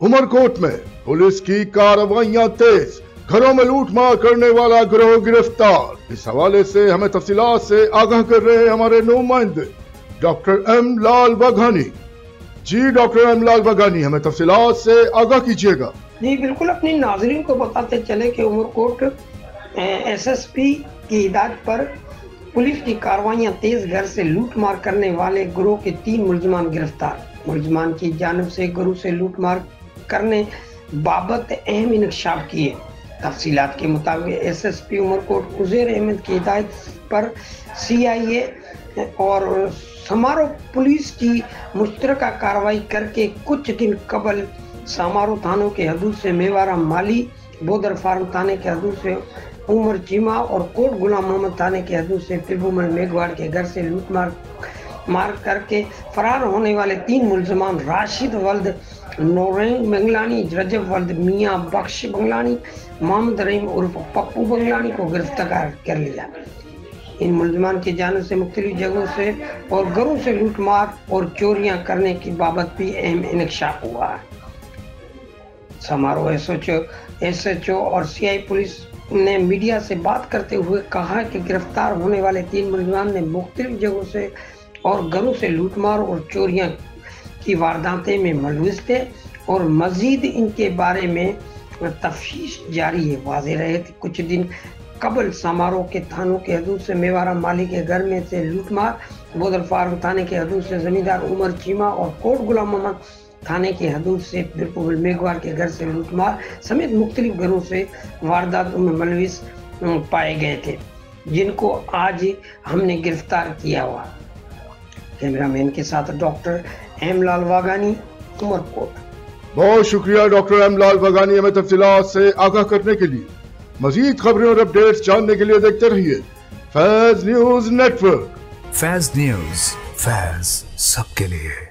उमरकोट में पुलिस की कार्रवाइयां तेज, घरों में लूट मार करने वाला गिरोह गिरफ्तार। इस हवाले से हमें तफसीलात से आगाह कर रहे हैं हमारे नुमाइंदे डॉक्टर एम लाल वाघानी। जी डॉक्टर एम लाल वाघानी, हमें तफसीलात से आगाह कीजिएगा। जी बिल्कुल, अपनी नाज़रीन को बताते चले कि उमरकोट एसएसपी की हिदायत पर पुलिस की कार्रवाइयां तेज, घर से लूट मार करने वाले गिरोह के 3 मुलजमान गिरफ्तार। मुलजमान की जानिब से गिरोह से लूट मार करने बाबत अहम इंकशाफ किए। तफसीलात के मुताबिक एसएसपी उमरकोट उज़ैर अहमद की हिदायत पर सीआईए और समारो पुलिस की मुश्तरका कार्रवाई करके कुछ दिन कबल समारो थानों के हदूद से मेवारा माली, बोदर फार्म थाने के हदूद से उमर चीमा और कोट गुलाम मोहम्मद थाने के हदूद से पिलबुमल मेघवाड़ के घर से लूट मार करके फरार होने वाले 3 मुलजमान राशिद वल्द नौरेंग बंगलानी, रजब वल्द मियाँ बख्श बंगलानी, मोहम्मद रहीम उर्फ पप्पू बंगलानी को गिरफ्तार कर लिया। इन मुलजमान की जानिब से मुख्तलिफ जगहों से और घरों से लूट मार और चोरियां करने की बाबत भी अहम इंकशाफ हुआ है। समारोह एसएचओ और सीआई पुलिस ने मीडिया से बात करते हुए कहा कि गिरफ्तार होने वाले 3 मुलजमान ने मुख्तलिफ जगहों से और घरों से लूटमार और चोरियां की वारदातें में मुलविस थे और मजीद इनके बारे में तफ्तीश जारी है। वाज़ेह रहे थे कुछ दिन कबल समारोह के थानों के हदूद से मेवारा माली के घर में से लूटमार, बोदर फार्म थाने के हदूद से जमींदार उमर चीमा और कोट गुलाम मोहम्मद थाने के हदूद से बिल्कुल मेघवार के घर से लूटमार समेत मुख्तलिफ घरों से वारदातों में मुलविस पाए गए थे, जिनको आज हमने गिरफ्तार किया हुआ। कैमरामैन के साथ डॉक्टर एम लाल वाघानी, उमरकोट। बहुत शुक्रिया डॉक्टर एम लाल वाघानी, हमें तफसीलात से आगाह करने के लिए। मजीद खबरें और अपडेट्स जानने के लिए देखते रहिए Faiz news network. Faiz news, Faiz सबके लिए।